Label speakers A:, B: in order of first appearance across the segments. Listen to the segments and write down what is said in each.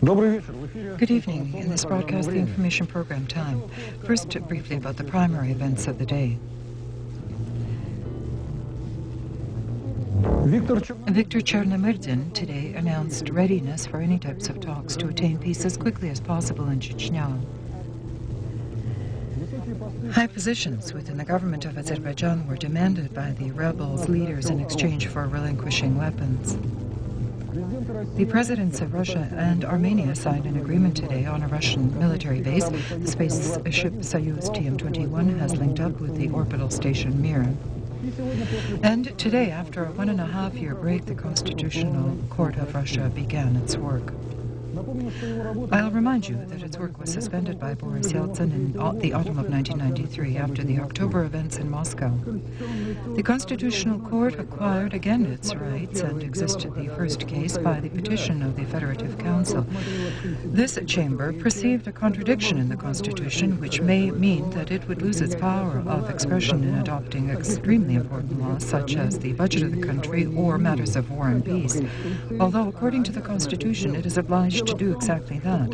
A: Good evening. In this broadcast, the information program time. First, briefly about the primary events of the day. Viktor Chernomyrdin today announced readiness for any types of talks to attain peace as quickly as possible in Chechnya. High positions within the government of Azerbaijan were demanded by the rebels' leaders in exchange for relinquishing weapons. The presidents of Russia and Armenia signed an agreement today on a Russian military base. The spaceship Soyuz TM-21 has linked up with the orbital station Mir. And today, after a 1.5-year break, the Constitutional Court of Russia began its work. I'll remind you that its work was suspended by Boris Yeltsin in the autumn of 1993 after the October events in Moscow. The Constitutional Court acquired again its rights and existed the first case by the petition of the Federative Council. This chamber perceived a contradiction in the Constitution, which may mean that it would lose its power of expression in adopting extremely important laws such as the budget of the country or matters of war and peace. Although, according to the Constitution, it is obliged to do exactly that.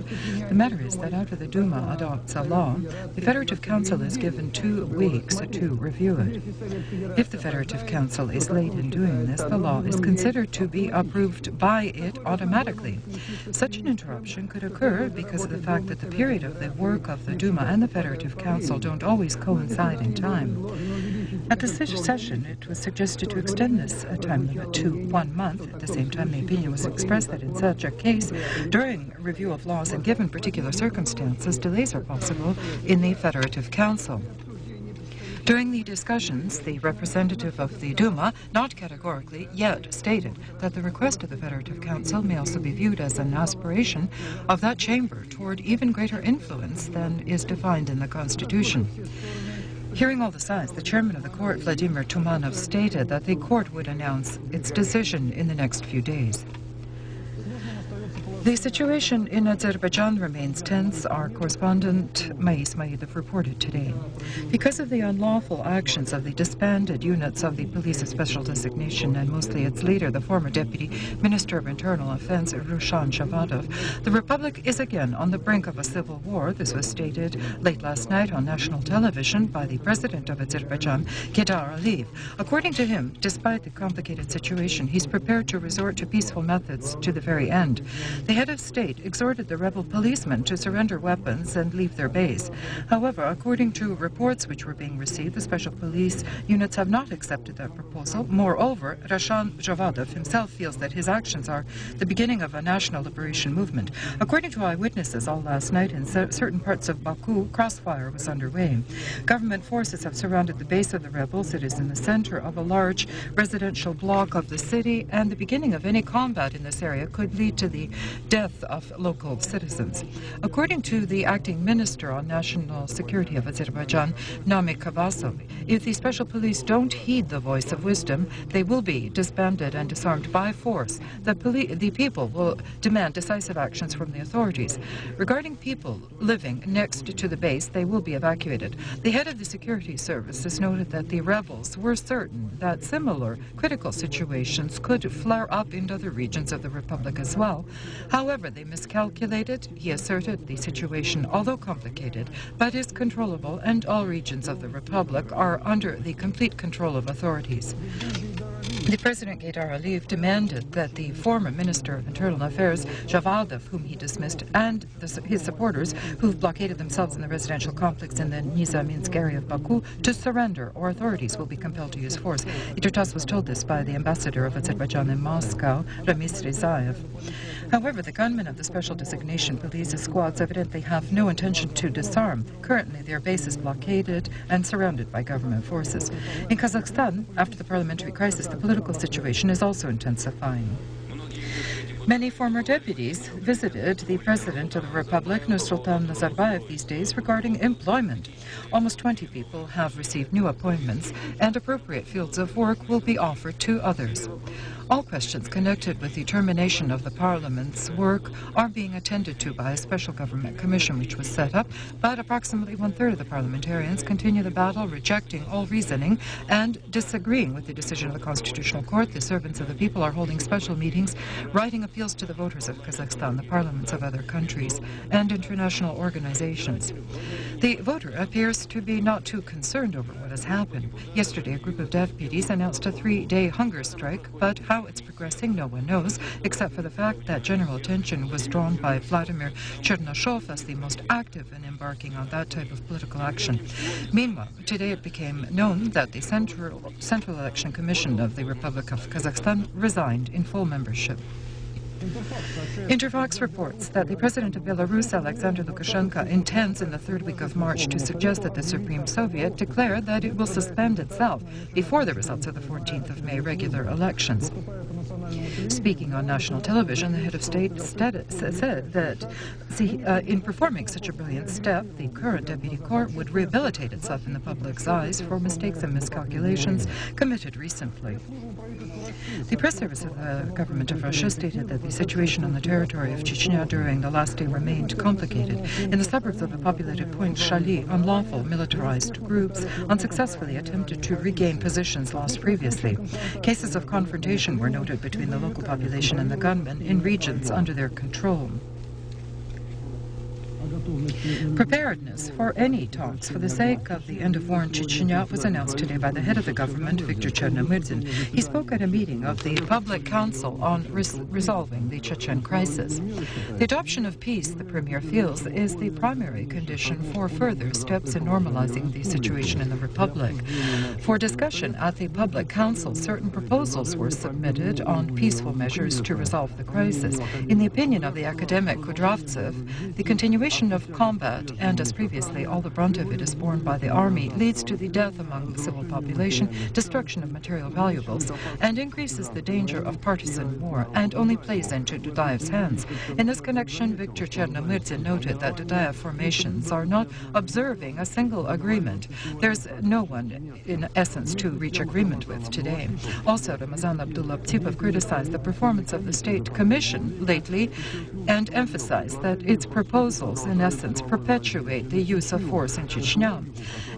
A: The matter is that after the Duma adopts a law, the Federative Council is given 2 weeks to review it. If the Federative Council is late in doing this, the law is considered to be approved by it automatically. Such an interruption could occur because of the fact that the period of the work of the Duma and the Federative Council don't always coincide in time. At the session, it was suggested to extend this time limit to 1 month. At the same time, the opinion was expressed that in such a case, during review of laws and given particular circumstances, delays are possible in the Federative Council. During the discussions, the representative of the Duma, not categorically, yet stated that the request of the Federative Council may also be viewed as an aspiration of that chamber toward even greater influence than is defined in the Constitution. Hearing all the sides, the chairman of the court, Vladimir Tumanov, stated that the court would announce its decision in the next few days. The situation in Azerbaijan remains tense. Our correspondent, Mais Maidov, reported today. Because of the unlawful actions of the disbanded units of the Police of Special Designation and mostly its leader, the former Deputy Minister of Internal Affairs, Rushan Shavadov, the Republic is again on the brink of a civil war. This was stated late last night on national television by the President of Azerbaijan, Heydar Aliyev. According to him, despite the complicated situation, he's prepared to resort to peaceful methods to the very end. The head of state exhorted the rebel policemen to surrender weapons and leave their base. However, according to reports which were being received, the special police units have not accepted that proposal. Moreover, Rushan Shavadov himself feels that his actions are the beginning of a national liberation movement. According to eyewitnesses, all last night in certain parts of Baku, crossfire was underway. Government forces have surrounded the base of the rebels. It is in the center of a large residential block of the city, and the beginning of any combat in this area could lead to the death of local citizens. According to the acting minister on national security of Azerbaijan, Nami Kavasov, if the special police don't heed the voice of wisdom, they will be disbanded and disarmed by force. The people will demand decisive actions from the authorities. Regarding people living next to the base, they will be evacuated. The head of the security service has noted that the rebels were certain that similar critical situations could flare up in other regions of the Republic as well. However, they miscalculated. He asserted the situation, although complicated, but is controllable, and all regions of the Republic are under the complete control of authorities. The President Heydar Aliyev demanded that the former Minister of Internal Affairs, Shavadov, whom he dismissed, and his supporters, who've blockaded themselves in the residential complex in the Nizaminsk area of Baku, to surrender, or authorities will be compelled to use force. Iturtas was told this by the ambassador of Azerbaijan in Moscow, Ramiz Rezaev. However, the gunmen of the Special Designation Police squads evidently have no intention to disarm. Currently, their base is blockaded and surrounded by government forces. In Kazakhstan, after the parliamentary crisis, the political situation is also intensifying. Many former deputies visited the President of the Republic, Nursultan Nazarbayev, these days regarding employment. Almost 20 people have received new appointments, and appropriate fields of work will be offered to others. All questions connected with the termination of the Parliament's work are being attended to by a special government commission which was set up, but approximately 1/3 of the parliamentarians continue the battle, rejecting all reasoning and disagreeing with the decision of the Constitutional Court. The servants of the people are holding special meetings, writing a appeals to the voters of Kazakhstan, the parliaments of other countries, and international organizations. The voter appears to be not too concerned over what has happened. Yesterday, a group of deputies announced a 3-day hunger strike, but how it's progressing, no one knows, except for the fact that general attention was drawn by Vladimir Chernyshov as the most active in embarking on that type of political action. Meanwhile, today it became known that the Central Election Commission of the Republic of Kazakhstan resigned in full membership. Interfax reports that the president of Belarus, Alexander Lukashenko, intends in the third week of March to suggest that the Supreme Soviet declare that it will suspend itself before the results of the 14th of May regular elections. Speaking on national television, the head of state said that in performing such a brilliant step, the current deputy court would rehabilitate itself in the public's eyes for mistakes and miscalculations committed recently. The press service of the government of Russia stated that the situation on the territory of Chechnya during the last day remained complicated. In the suburbs of the populated point Shali, unlawful militarized groups unsuccessfully attempted to regain positions lost previously. Cases of confrontation were noted between the local population and the gunmen in regions under their control. Preparedness for any talks for the sake of the end of war in Chechnya was announced today by the head of the government, Viktor Chernomyrdin. He spoke at a meeting of the Public Council on resolving the Chechen crisis. The adoption of peace, the premier feels, is the primary condition for further steps in normalizing the situation in the Republic. For discussion at the Public Council, certain proposals were submitted on peaceful measures to resolve the crisis. In the opinion of the academic Kudravtsev, the continuation of combat, and as previously all the brunt of it is borne by the army, leads to the death among the civil population, destruction of material valuables, and increases the danger of partisan war, and only plays into Dudayev's hands. In this connection, Viktor Chernomyrdin noted that Dudayev formations are not observing a single agreement. There's no one, in essence, to reach agreement with today. Also, Ramazan Abdullah-Tsipov criticized the performance of the State Commission lately and emphasized that its proposals, in essence, perpetuate the use of force in Chechnya.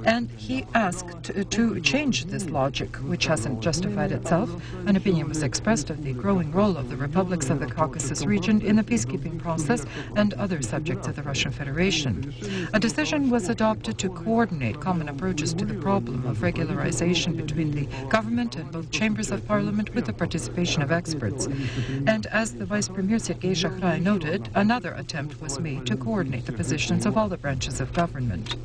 A: And he asked to change this logic, which hasn't justified itself. An opinion was expressed of the growing role of the republics of the Caucasus region in the peacekeeping process and other subjects of the Russian Federation. A decision was adopted to coordinate common approaches to the problem of regularization between the government and both chambers of parliament with the participation of experts. And as the Vice Premier Sergei Shahrai noted, another attempt was made to coordinate the positions of all the branches of government.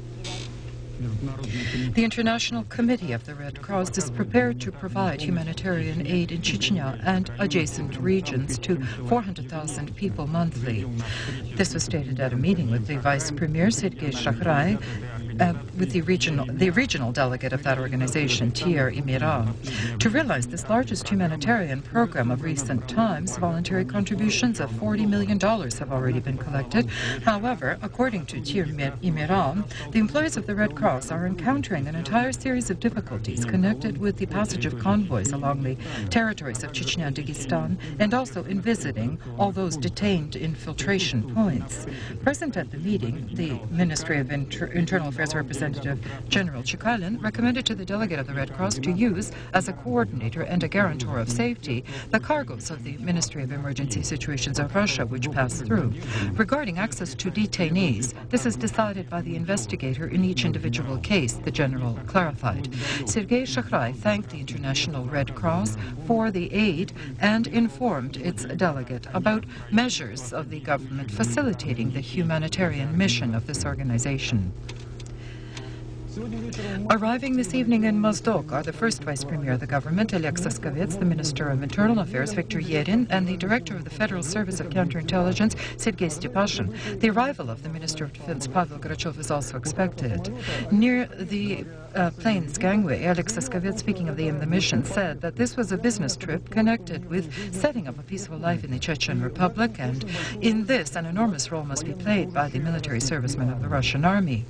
A: The International Committee of the Red Cross is prepared to provide humanitarian aid in Chechnya and adjacent regions to 400,000 people monthly. This was stated at a meeting with the Vice Premier Sergei Shahrai, with the regional delegate of that organization, Tier Imira. To realize this largest humanitarian program of recent times, voluntary contributions of $40 million have already been collected. However, according to Tier Imira, the employees of the Red Cross are encountering an entire series of difficulties connected with the passage of convoys along the territories of Chechnya and Dagestan, and also in visiting all those detained in filtration points. Present at the meeting, the Ministry of Internal Affairs Representative General Chikalin recommended to the delegate of the Red Cross to use, as a coordinator and a guarantor of safety, the cargoes of the Ministry of Emergency Situations of Russia which pass through. Regarding access to detainees, this is decided by the investigator in each individual case, the general clarified. Sergei Shahrai thanked the International Red Cross for the aid and informed its delegate about measures of the government facilitating the humanitarian mission of this organization. Arriving this evening in Mozdok are the first Vice Premier of the government, Alexis Skovets, the Minister of Internal Affairs, Viktor Yerin, and the Director of the Federal Service of Counterintelligence, Sergei Stepashin. The arrival of the Minister of Defense, Pavel Grachov, is also expected. Near the plane's gangway, Alexis Skovets, speaking of the mission, said that this was a business trip connected with setting up a peaceful life in the Chechen Republic, and in this, an enormous role must be played by the military servicemen of the Russian army.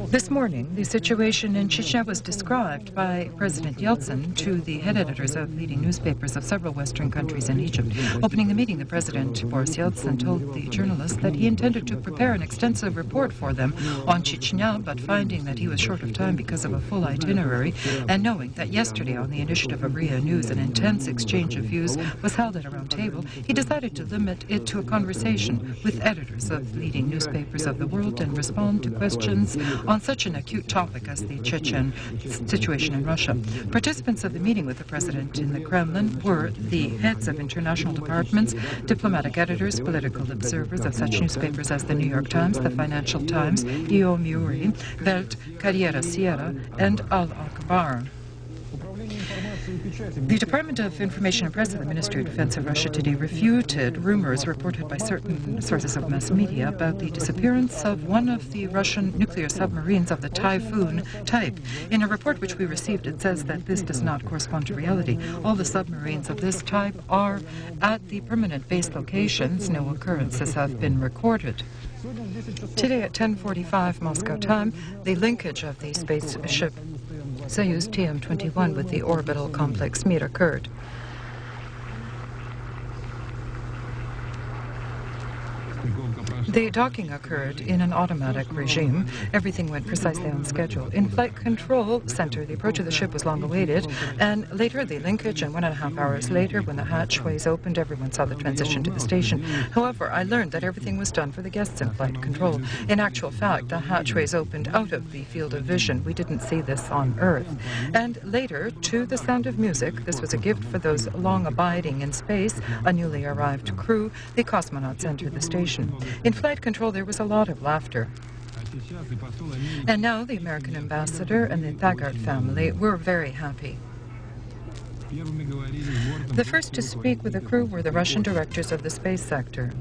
A: This morning, the situation in Chechnya was described by President Yeltsin to the head editors of leading newspapers of several Western countries and Egypt. Opening the meeting, the President, Boris Yeltsin, told the journalists that he intended to prepare an extensive report for them on Chechnya, but finding that he was short of time because of a full itinerary, and knowing that yesterday on the initiative of RIA News an intense exchange of views was held at a round table, he decided to limit it to a conversation with editors of leading newspapers of the world and respond to questions on such an acute topic as the Chechen situation in Russia. Participants of the meeting with the President in the Kremlin were the heads of international departments, diplomatic editors, political observers of such newspapers as the New York Times, the Financial Times, Yomiuri, Welt, Carriera Sierra, and Al-Akhbar. The Department of Information and Press of the Ministry of Defense of Russia today refuted rumors reported by certain sources of mass media about the disappearance of one of the Russian nuclear submarines of the Typhoon type. In a report which we received, it says that this does not correspond to reality. All the submarines of this type are at the permanent base locations. No occurrences have been recorded. Today at 10:45 Moscow time, the linkage of the spaceship Soyuz TM-21 with the orbital complex Mir occurred. The docking occurred in an automatic regime. Everything went precisely on schedule. In Flight Control Center, the approach of the ship was long awaited, and later the linkage, and 1.5 hours later, when the hatchways opened, everyone saw the transition to the station. However, I learned that everything was done for the guests in Flight Control. In actual fact, the hatchways opened out of the field of vision. We didn't see this on Earth. And later, to the sound of music, this was a gift for those long abiding in space, a newly arrived crew, the cosmonauts entered the station. In Flight Control, there was a lot of laughter. And now the American ambassador and the Thagard family were very happy. The first to speak with the crew were the Russian directors of the space sector.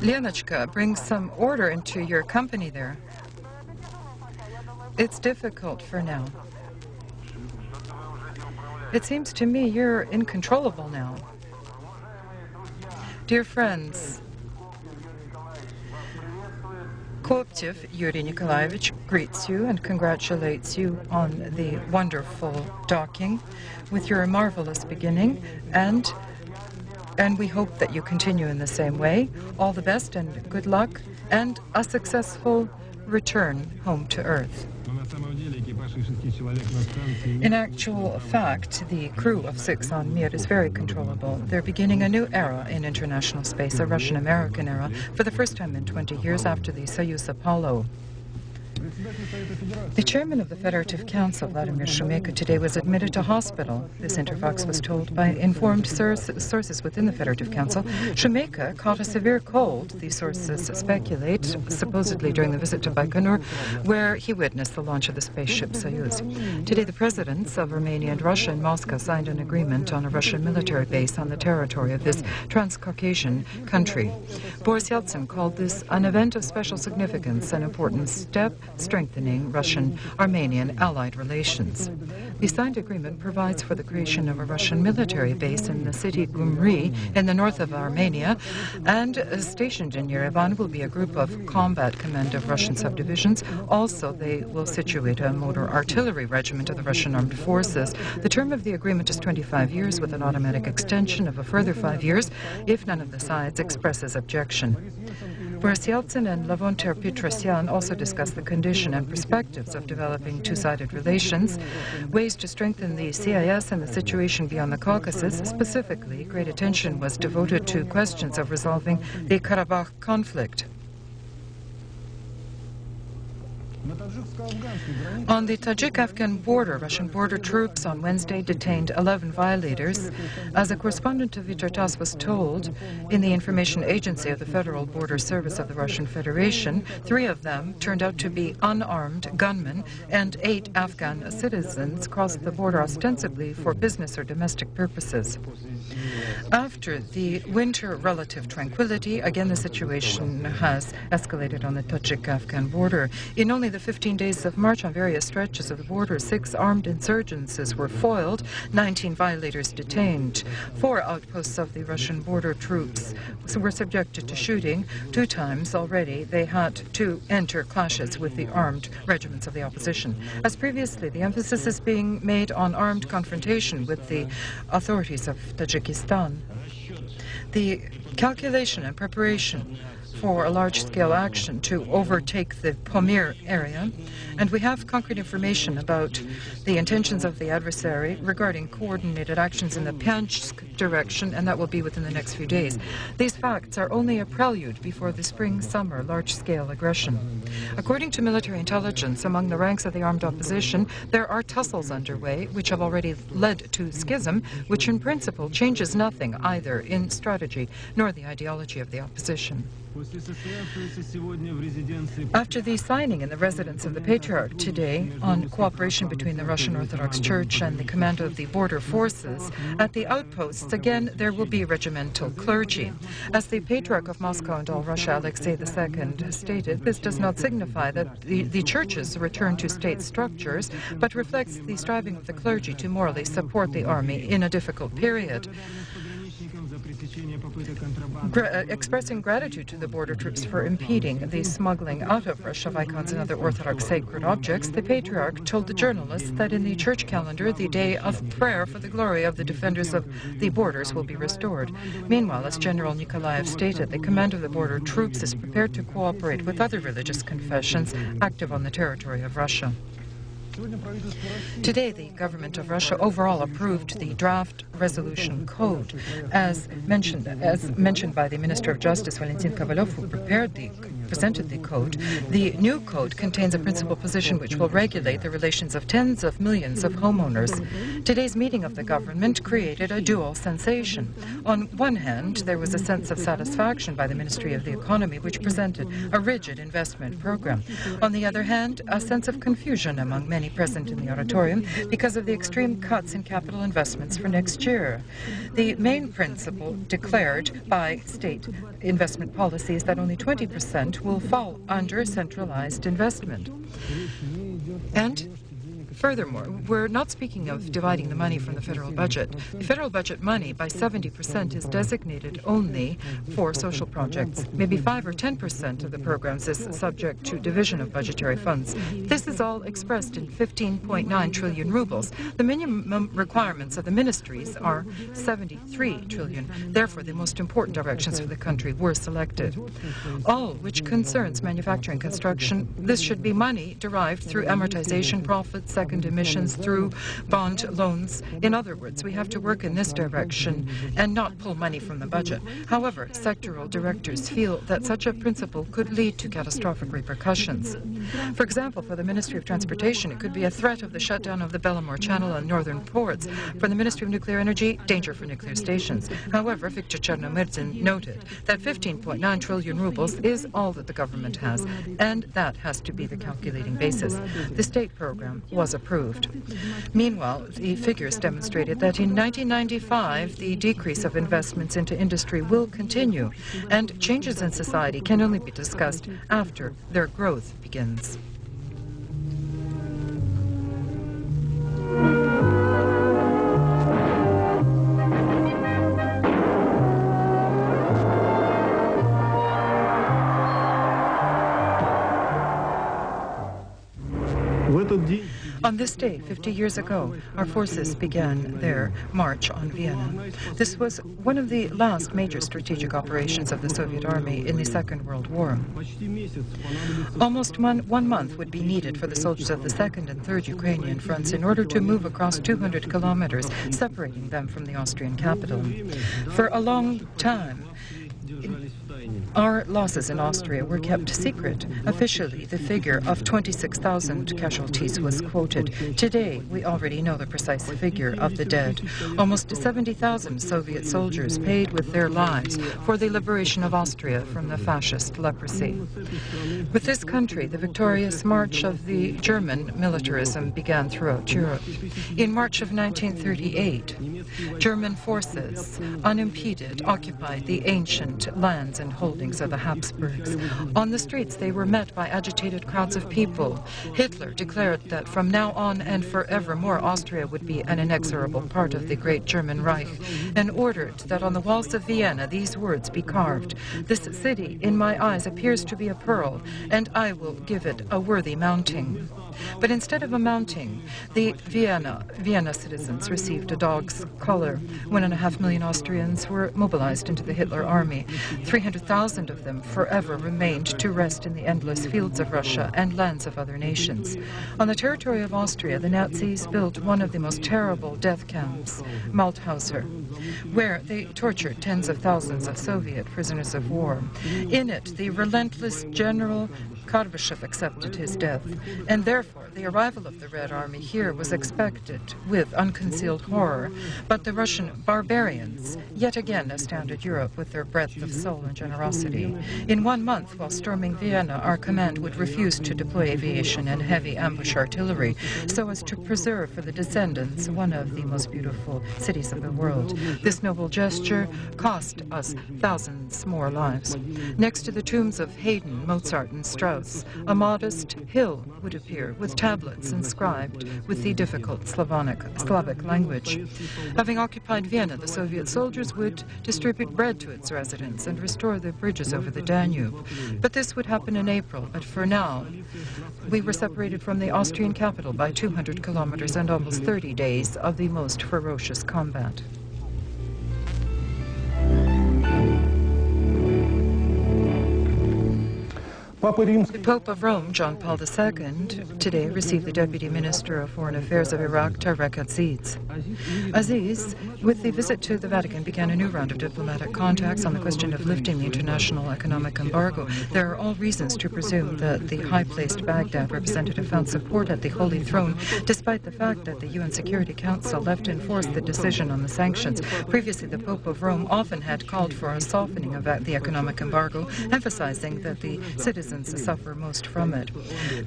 A: Lenочka, bring some order into your company there. It's difficult for now. It seems to me you're incontrollable now. Dear friends, Koptev Yuri Nikolaevich greets you and congratulates you on the wonderful docking with your marvelous beginning, and we hope that you continue in the same way. All the best and good luck, and a successful return home to Earth. In actual fact, the crew of 6 on Mir is very controllable. They're beginning a new era in international space, a Russian-American era, for the first time in 20 years after the Soyuz Apollo. The chairman of the Federative Council, Vladimir Shumeka, today was admitted to hospital. This Interfax was told by informed sources within the Federative Council. Shumeka caught a severe cold, the sources speculate, supposedly during the visit to Baikonur, where he witnessed the launch of the spaceship Soyuz. Today, the presidents of Romania and Russia in Moscow signed an agreement on a Russian military base on the territory of this Transcaucasian country. Boris Yeltsin called this an event of special significance, an important step strengthening Russian-Armenian allied relations. The signed agreement provides for the creation of a Russian military base in the city Gumri in the north of Armenia, and stationed in Yerevan will be a group of combat command of Russian subdivisions. Also, they will situate a motor artillery regiment of the Russian armed forces. The term of the agreement is 25 years with an automatic extension of a further 5 years if none of the sides expresses objection. Boris Yeltsin and Levonter Petrosyan also discussed the condition and perspectives of developing two-sided relations, ways to strengthen the CIS and the situation beyond the Caucasus. Specifically, great attention was devoted to questions of resolving the Karabakh conflict. On the Tajik-Afghan border, Russian border troops on Wednesday detained 11 violators. As a correspondent of Vitar was told, in the information agency of the Federal Border Service of the Russian Federation, 3 of them turned out to be unarmed gunmen, and 8 Afghan citizens crossed the border ostensibly for business or domestic purposes. After the winter relative tranquility, again the situation has escalated on the Tajik-Afghan border. In only the 15 days of March, on various stretches of the border, 6 armed insurgencies were foiled, 19 violators detained. 4 outposts of the Russian border troops were subjected to shooting. 2 times already they had to enter clashes with the armed regiments of the opposition. As previously, the emphasis is being made on armed confrontation with the authorities of Tajikistan. The calculation and preparation for a large-scale action to overtake the Pamir area, and we have concrete information about the intentions of the adversary regarding coordinated actions in the Panjsk direction, and that will be within the next few days. These facts are only a prelude before the spring-summer large-scale aggression. According to military intelligence, among the ranks of the armed opposition, there are tussles underway, which have already led to schism, which in principle changes nothing either in strategy nor the ideology of the opposition. After the signing in the residence of the Patriarch today on cooperation between the Russian Orthodox Church and the command of the border forces, at the outposts again there will be regimental clergy. As the Patriarch of Moscow and all Russia, Alexei II, stated, this does not signify that the churches return to state structures, but reflects the striving of the clergy to morally support the army in a difficult period. Expressing gratitude to the border troops for impeding the smuggling out of Russia of icons and other Orthodox sacred objects, the Patriarch told the journalists that in the church calendar, the day of prayer for the glory of the defenders of the borders will be restored. Meanwhile, as General Nikolaev stated, the command of the border troops is prepared to cooperate with other religious confessions active on the territory of Russia. Today, the government of Russia overall approved the draft resolution code, as mentioned by the Minister of Justice, Valentin Kovalov, who presented the code. The new code contains a principal position which will regulate the relations of tens of millions of homeowners. Today's meeting of the government created a dual sensation. On one hand, there was a sense of satisfaction by the Ministry of the Economy, which presented a rigid investment program. On the other hand, a sense of confusion among many present in the auditorium because of the extreme cuts in capital investments for next year. The main principle declared by state investment policy is that only 20% will fall under centralized investment. And furthermore, we're not speaking of dividing the money from the federal budget. The federal budget money, by 70%, is designated only for social projects. Maybe 5 or 10% of the programs is subject to division of budgetary funds. This is all expressed in 15.9 trillion rubles. The minimum requirements of the ministries are 73 trillion. Therefore, the most important directions for the country were selected. All which concerns manufacturing construction, this should be money derived through amortization profits, second emissions, through bond loans. In other words, we have to work in this direction and not pull money from the budget. However, sectoral directors feel that such a principle could lead to catastrophic repercussions. For example, for the Ministry of Transportation, it could be a threat of the shutdown of the Belomor Channel and northern ports. For the Ministry of Nuclear Energy, danger for nuclear stations. However, Viktor Chernomyrdin noted that 15.9 trillion rubles is all that the government has, and that has to be the calculating basis. The state program was approved. Meanwhile, the figures demonstrated that in 1995, the decrease of investments into industry will continue, and changes in society can only be discussed after their growth begins. On this day, 50 years ago, our forces began their march on Vienna. This was one of the last major strategic operations of the Soviet Army in the Second World War. Almost one month would be needed for the soldiers of the 2nd and 3rd Ukrainian fronts in order to move across 200 kilometers, separating them from the Austrian capital. For a long time, Our losses in Austria were kept secret. Officially, the figure of 26,000 casualties was quoted. Today, we already know the precise figure of the dead. Almost 70,000 Soviet soldiers paid with their lives for the liberation of Austria from the fascist leprosy. With this country, the victorious march of the German militarism began throughout Europe. In March of 1938, German forces, unimpeded, occupied the ancient lands and holdings of the Habsburgs. On the streets, they were met by agitated crowds of people. Hitler declared that from now on and forevermore, Austria would be an inexorable part of the great German Reich, and ordered that on the walls of Vienna these words be carved: "This city, in my eyes, appears to be a pearl, and I will give it a worthy mounting." But instead of a mounting, the Vienna citizens received a dog's collar. 1.5 million Austrians were mobilized into the Hitler army. 300,000 of them forever remained to rest in the endless fields of Russia and lands of other nations. On the territory of Austria, the Nazis built one of the most terrible death camps, Mauthauser, where they tortured tens of thousands of Soviet prisoners of war. In it, the relentless General Kardashev accepted his death, and therefore the arrival of the Red Army here was expected with unconcealed horror. But the Russian barbarians yet again astounded Europe with their breadth of soul and generosity. In 1 month, while storming Vienna, our command would refuse to deploy aviation and heavy ambush artillery so as to preserve for the descendants one of the most beautiful cities of the world. This noble gesture cost us thousands more lives. Next to the tombs of Haydn, Mozart, and Strauss, a modest hill would appear with tablets inscribed with the difficult Slavic language. Having occupied Vienna, the Soviet soldiers would distribute bread to its residents and restore the bridges over the Danube. But this would happen in April. But for now, we were separated from the Austrian capital by 200 kilometers and almost 30 days of the most ferocious combat. The Pope of Rome, John Paul II, today received the Deputy Minister of Foreign Affairs of Iraq, Tarek Aziz. Aziz, with the visit to the Vatican, began a new round of diplomatic contacts on the question of lifting the international economic embargo. There are all reasons to presume that the high-placed Baghdad representative found support at the Holy Throne, despite the fact that the UN Security Council left in force the decision on the sanctions. Previously, the Pope of Rome often had called for a softening of the economic embargo, emphasizing that the citizens suffer most from it.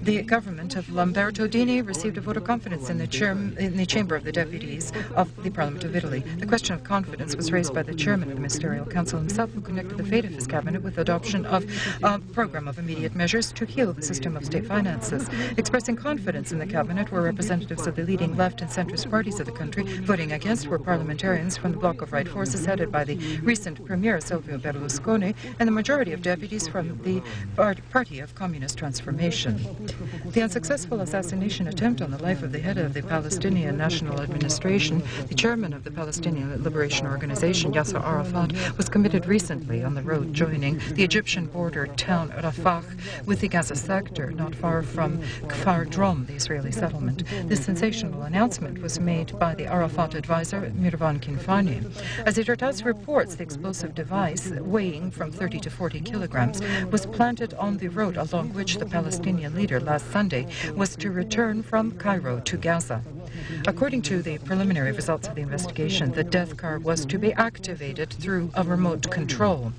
A: The government of Lamberto Dini received a vote of confidence in the Chamber of the Deputies of the Parliament of Italy. The question of confidence was raised by the chairman of the Ministerial Council himself, who connected the fate of his cabinet with the adoption of a program of immediate measures to heal the system of state finances. Expressing confidence in the cabinet were representatives of the leading left and centrist parties of the country. Voting against were parliamentarians from the bloc of right forces headed by the recent Premier Silvio Berlusconi and the majority of deputies from the Party of Communist Transformation. The unsuccessful assassination attempt on the life of the head of the Palestinian National Administration, the chairman of the Palestinian Liberation Organization, Yasser Arafat, was committed recently on the road joining the Egyptian border town Rafah with the Gaza sector, not far from Kfar Drom, the Israeli settlement. This sensational announcement was made by the Arafat advisor, Mirvan Kinfani. As Irtataz reports, the explosive device, weighing from 30 to 40 kilograms, was planted on the road along which the Palestinian leader last Sunday was to return from Cairo to Gaza. According to the preliminary results of the investigation, the death car was to be activated through a remote control.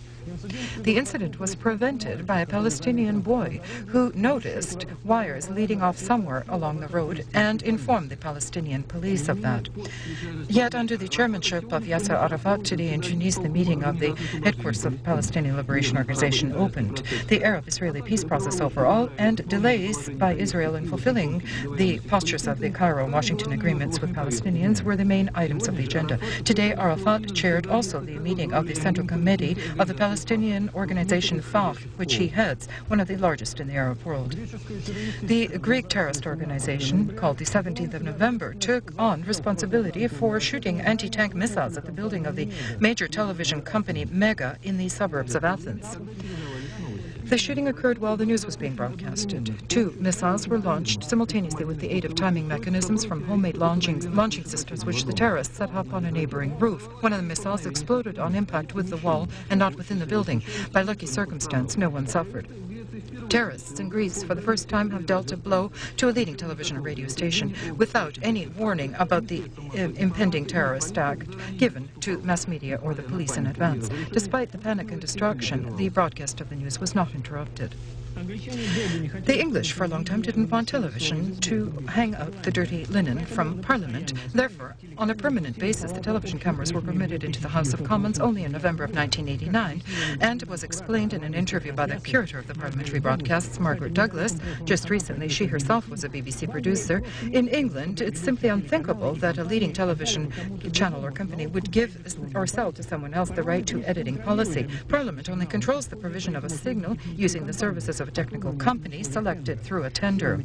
A: The incident was prevented by a Palestinian boy who noticed wires leading off somewhere along the road and informed the Palestinian police of that. Yet under the chairmanship of Yasser Arafat today in Tunis, the meeting of the headquarters of the Palestinian Liberation Organization opened. The Arab-Israeli peace process overall and delays by Israel in fulfilling the postures of the Cairo and Washington agreements with Palestinians were the main items of the agenda. Today, Arafat chaired also the meeting of the Central Committee of the Palestinian organization FAH, which he heads, one of the largest in the Arab world. The Greek terrorist organization, called the 17th of November, took on responsibility for shooting anti-tank missiles at the building of the major television company Mega in the suburbs of Athens. The shooting occurred while the news was being broadcasted. 2 missiles were launched simultaneously with the aid of timing mechanisms from homemade launching systems which the terrorists set up on a neighboring roof. One of the missiles exploded on impact with the wall and not within the building. By lucky circumstance, no one suffered. Terrorists in Greece, for the first time, have dealt a blow to a leading television and radio station without any warning about the impending terrorist act given to mass media or the police in advance. Despite the panic and destruction, the broadcast of the news was not interrupted. The English, for a long time, didn't want television to hang out the dirty linen from Parliament. Therefore, on a permanent basis, the television cameras were permitted into the House of Commons only in November of 1989, and it was explained in an interview by the curator of the parliamentary broadcasts, Margaret Douglas. Just recently, she herself was a BBC producer. In England, it's simply unthinkable that a leading television channel or company would give or sell to someone else the right to editing policy. Parliament only controls the provision of a signal using the services of a technical company selected through a tender.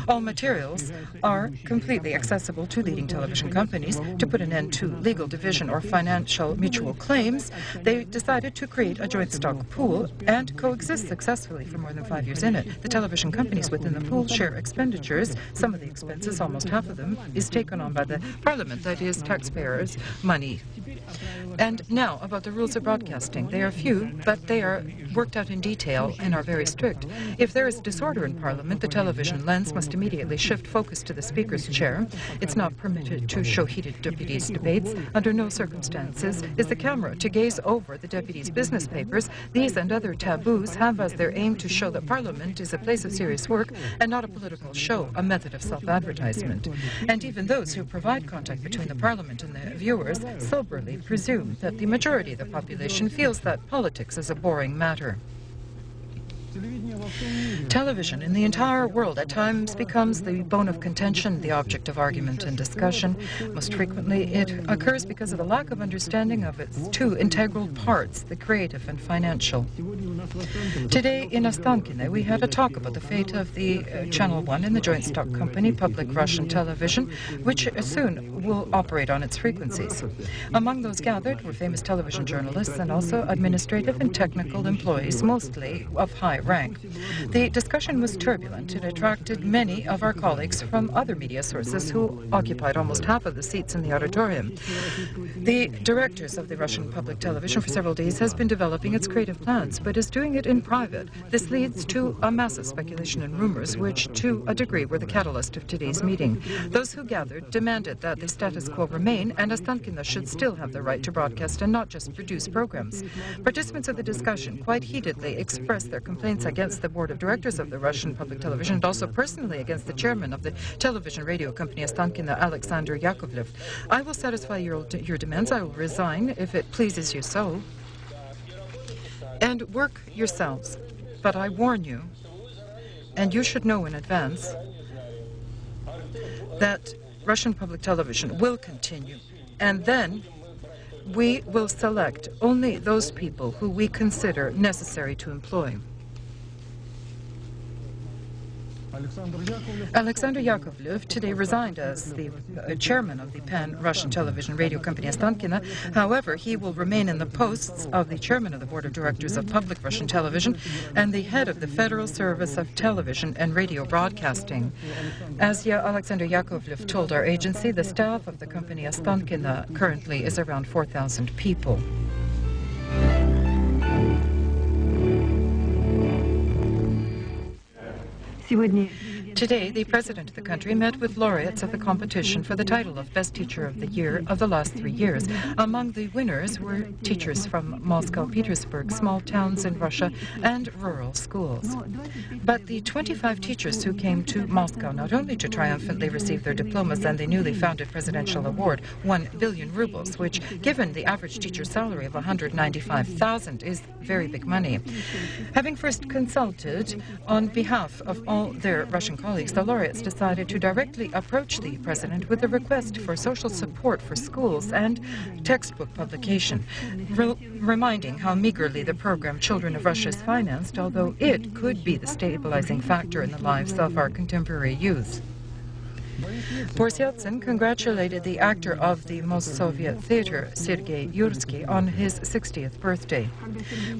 A: All materials are completely accessible to leading television companies. To put an end to legal division or financial mutual claims, they decided to create a joint stock pool and coexist successfully for more than 5 years in it. The television companies within the pool share expenditures. Some of the expenses, almost half of them, is taken on by the Parliament, that is, taxpayers' money. And now, about the rules of broadcasting. They are few, but they are worked out in detail and are very strict. If there is disorder in Parliament, the television lens must immediately shift focus to the Speaker's chair. It's not permitted to show heated deputies' debates. Under no circumstances is the camera to gaze over the deputies' business papers. These and other taboos have as their aim to show that Parliament is a place of serious work and not a political show, a method of self-advertisement. And even those who provide contact between the Parliament and the viewers soberly presume that the majority of the population feels that politics is a boring matter. Television in the entire world at times becomes the bone of contention, the object of argument and discussion. Most frequently, it occurs because of the lack of understanding of its 2 integral parts, the creative and financial. Today in Ostankiно, we had a talk about the fate of the Channel 1 in the joint stock company, Public Russian Television, which soon will operate on its frequencies. Among those gathered were famous television journalists and also administrative and technical employees, mostly of high rank. The discussion was turbulent. It attracted many of our colleagues from other media sources who occupied almost half of the seats in the auditorium. The directors of the Russian public television for several days has been developing its creative plans, but is doing it in private. This leads to a massive speculation and rumors, which to a degree were the catalyst of today's meeting. Those who gathered demanded that the status quo remain, and Ostankino should still have the right to broadcast and not just produce programs. Participants of the discussion quite heatedly expressed their complaints against the board of directors of the Russian public television and also personally against the chairman of the television radio company Ostankiно, Alexander Yakovlev. I will satisfy your demands. I will resign if it pleases you so. And work yourselves. But I warn you, and you should know in advance, that Russian public television will continue, and then we will select only those people who we consider necessary to employ. Alexander Yakovlev today resigned as the chairman of the pan-Russian television radio company Ostankino. However, he will remain in the posts of the chairman of the board of directors of Public Russian Television and the head of the Federal Service of Television and Radio Broadcasting. As Alexander Yakovlev told our agency, the staff of the company Ostankino currently is around 4,000 people. Today, the president of the country met with laureates of the competition for the title of Best Teacher of the Year of the last 3 years. Among the winners were teachers from Moscow, Petersburg, small towns in Russia, and rural schools. But the 25 teachers who came to Moscow not only to triumphantly receive their diplomas and the newly founded presidential award, 1 billion rubles, which, given the average teacher's salary of 195,000, is very big money. Having first consulted on behalf of all their Russian colleagues, the laureates decided to directly approach the president with a request for social support for schools and textbook publication, reminding how meagerly the program Children of Russia is financed, although it could be the stabilizing factor in the lives of our contemporary youth. Boris Yeltsin congratulated the actor of the Most-Soviet Theater, Sergei Yursky, on his 60th birthday.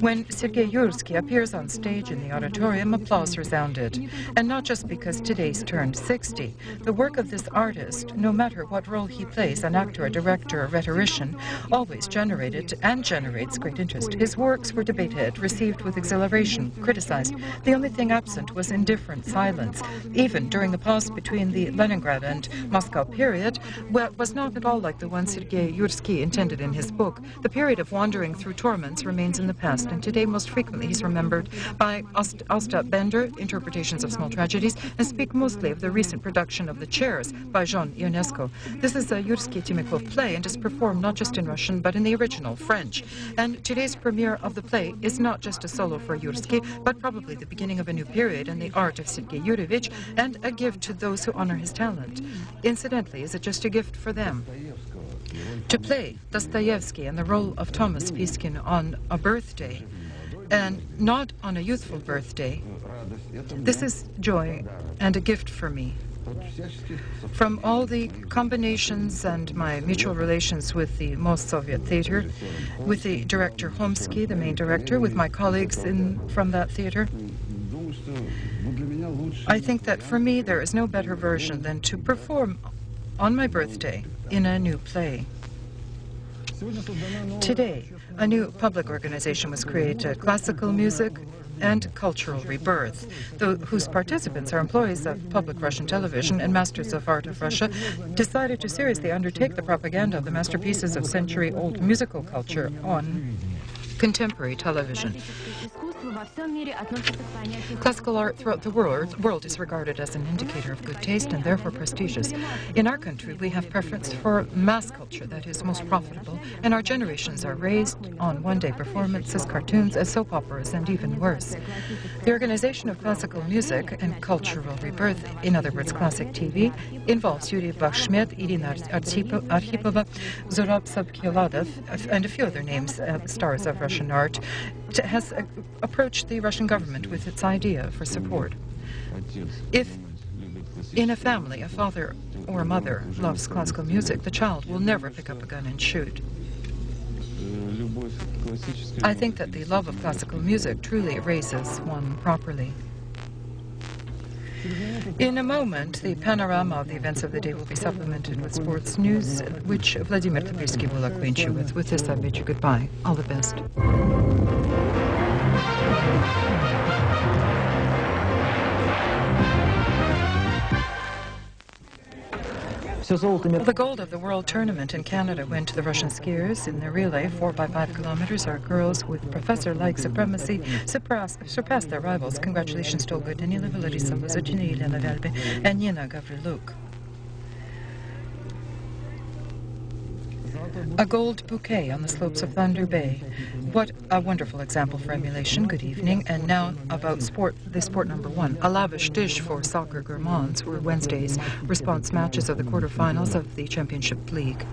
A: When Sergei Yursky appears on stage in the auditorium, applause resounded. And not just because today's turned 60. The work of this artist, no matter what role he plays, an actor, a director, a rhetorician, always generated and generates great interest. His works were debated, received with exhilaration, criticized. The only thing absent was indifferent silence. Even during the pause between the Leningrad and Moscow period, was not at all like the one Sergei Yursky intended in his book. The period of wandering through torments remains in the past, and today most frequently he's remembered by Ostap Bender, interpretations of small tragedies, and speak mostly of the recent production of The Chairs by Jean Ionesco. This is a Yursky-Timikov play and is performed not just in Russian but in the original French. And today's premiere of the play is not just a solo for Yursky, but probably the beginning of a new period in the art of Sergei Yurevich and a gift to those who honor his talent. Incidentally, is it just a gift for them? To play Dostoevsky in the role of Thomas Piskin on a birthday, and not on a youthful birthday, this is joy and a gift for me. From all the combinations and my mutual relations with the Most-Soviet Theater, with the director Homsky, the main director, with my colleagues from that theater, I think that for me there is no better version than to perform on my birthday in a new play. Today, a new public organization was created, Classical Music and Cultural Rebirth, whose participants are employees of public Russian television and masters of art of Russia, decided to seriously undertake the propaganda of the masterpieces of century-old musical culture on contemporary television. Classical art throughout the world is regarded as an indicator of good taste and therefore prestigious. In our country, we have preference for mass culture that is most profitable, and our generations are raised on one-day performances, cartoons, as soap operas, and even worse. The organization of classical music and cultural rebirth, in other words, classic TV, involves Yuri Bakhshmet, Irina Arkhipova, Zurab Sabkhiladov, and a few other names, stars of Russian art, has approached the Russian government with its idea for support. If in a family a father or a mother loves classical music, the child will never pick up a gun and shoot. I think that the love of classical music truly raises one properly. In a moment, the panorama of the events of the day will be supplemented with sports news, which Vladimir Topilsky will acquaint you with. With this, I bid you goodbye. All the best. The gold of the World Tournament in Canada went to the Russian skiers. In the relay, 4x5 kilometers, our girls, with professor-like supremacy, surpassed their rivals. Congratulations to Olga Danilova, Larisa Lazutina, Elena Velbe, and Nina Gavriluk. A gold bouquet on the slopes of Thunder Bay. What a wonderful example for emulation. Good evening. And now about sport, the sport number one. A lavish dish for soccer gourmands were Wednesday's response matches of the quarterfinals of the Championship League.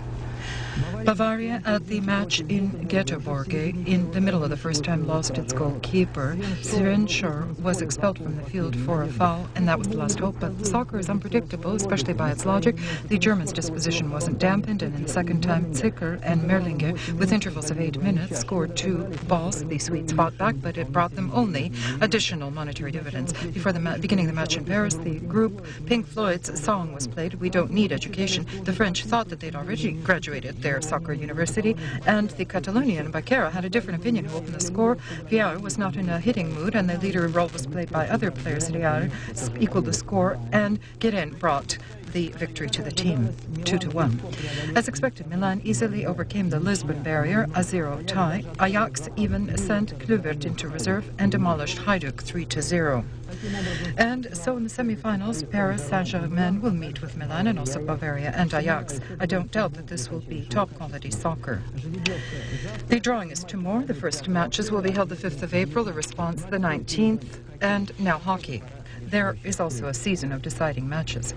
A: Bavaria at the match in Göteborg in the middle of the first time lost its goalkeeper. Svenskor was expelled from the field for a foul, and that was the last hope. But soccer is unpredictable, especially by its logic. The Germans' disposition wasn't dampened, and in the second time, Zicker and Merlinger, with intervals of 8 minutes, scored 2 balls. The Swedes fought back, but it brought them only additional monetary dividends. Before the beginning of the match in Paris, the group Pink Floyd's song was played, "We Don't Need Education." The French thought that they'd already graduated their soccer university, and the Catalonian Baquera had a different opinion who opened the score. Villar was not in a hitting mood, and the leader role was played by other players. Villar equaled the score, and Guerin brought the victory to the team, 2-1. As expected, Milan easily overcame the Lisbon barrier, a 0 tie. Ajax even sent Kluivert into reserve and demolished Hajduk 3-0. And so in the semi-finals, Paris Saint-Germain will meet with Milan and also Bavaria and Ajax. I don't doubt that this will be top-quality soccer. The drawing is tomorrow. The first matches will be held the 5th of April, the response the 19th, and now hockey. There is also a season of deciding matches.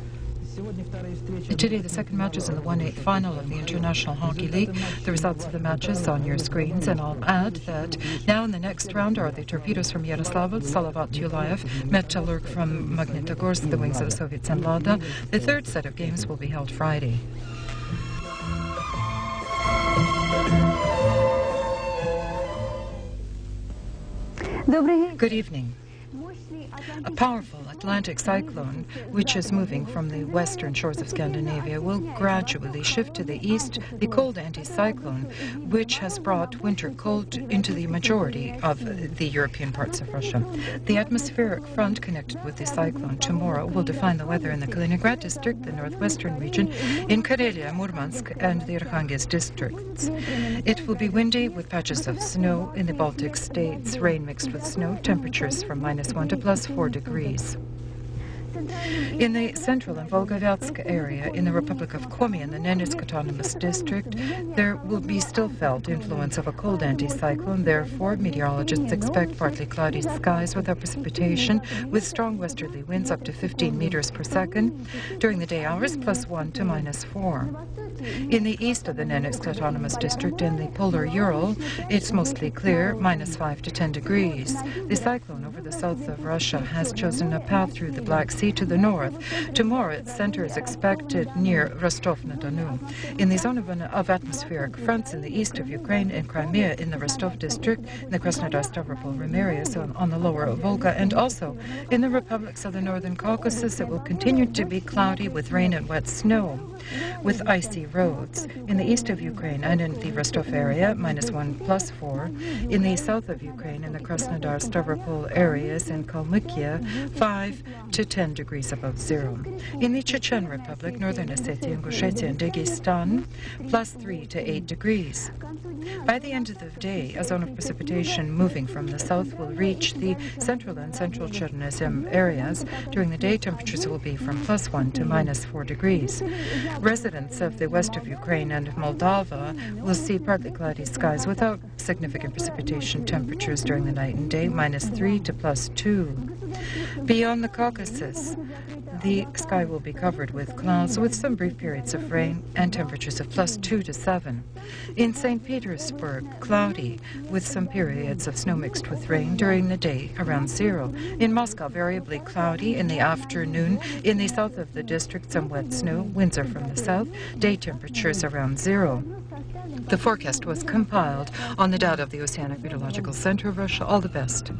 A: Today, the second match is in the 1/8 final of the International Hockey League. The results of the matches on your screens, and I'll add that now in the next round are the Torpedoes from Yaroslavl, Salavat Yulaev, Metallurg from Magnitogorsk, the Wings of the Soviets and Lada. The third set of games will be held Friday. Good evening. A powerful Atlantic cyclone, which is moving from the western shores of Scandinavia, will gradually shift to the east, the cold anticyclone, which has brought winter cold into the majority of the European parts of Russia. The atmospheric front connected with the cyclone tomorrow will define the weather in the Kaliningrad district, the northwestern region, in Karelia, Murmansk, and the Arkhangelsk districts. It will be windy with patches of snow in the Baltic states, rain mixed with snow, temperatures from -1 to +4 degrees. In the central and Volgovyatsk area in the Republic of Komi in the Nenetsk Autonomous District, there will be still felt influence of a cold anticyclone. Therefore, meteorologists expect partly cloudy skies without precipitation, with strong westerly winds up to 15 meters per second. During the day hours, +1 to -4. In the east of the Nenetsk Autonomous District in the polar Ural, it's mostly clear, -5 to 10 degrees. The cyclone over the south of Russia has chosen a path through the Black Sea to the north. Tomorrow, its center is expected near Rostov-na-Donu. In the zone of atmospheric fronts in the east of Ukraine and Crimea, in the Rostov district, in the Krasnodar-Stavropol areas on the lower Volga, and also in the republics of the northern Caucasus, it will continue to be cloudy with rain and wet snow, with icy roads. In the east of Ukraine and in the Rostov area, -1 +4. In the south of Ukraine, in the Krasnodar-Stavropol areas in Kalmykia, 5 to 10 degrees above zero. In the Chechen Republic, Northern Ossetia, Ingushetia, and Dagestan, +3 to 8 degrees. By the end of the day, a zone of precipitation moving from the south will reach the central and central Chernozem areas. During the day, temperatures will be from +1 to -4 degrees. Residents of the west of Ukraine and Moldova will see partly cloudy skies without significant precipitation. Temperatures during the night and day, -3 to +2. Beyond the Caucasus, the sky will be covered with clouds with some brief periods of rain and temperatures of +2 to 7. In St. Petersburg, cloudy with some periods of snow mixed with rain during the day around 0. In Moscow, variably cloudy in the afternoon. In the south of the district, some wet snow. Winds are from the south. Day temperatures around 0. The forecast was compiled on the data of the Oceanic Meteorological Center of Russia. All the best.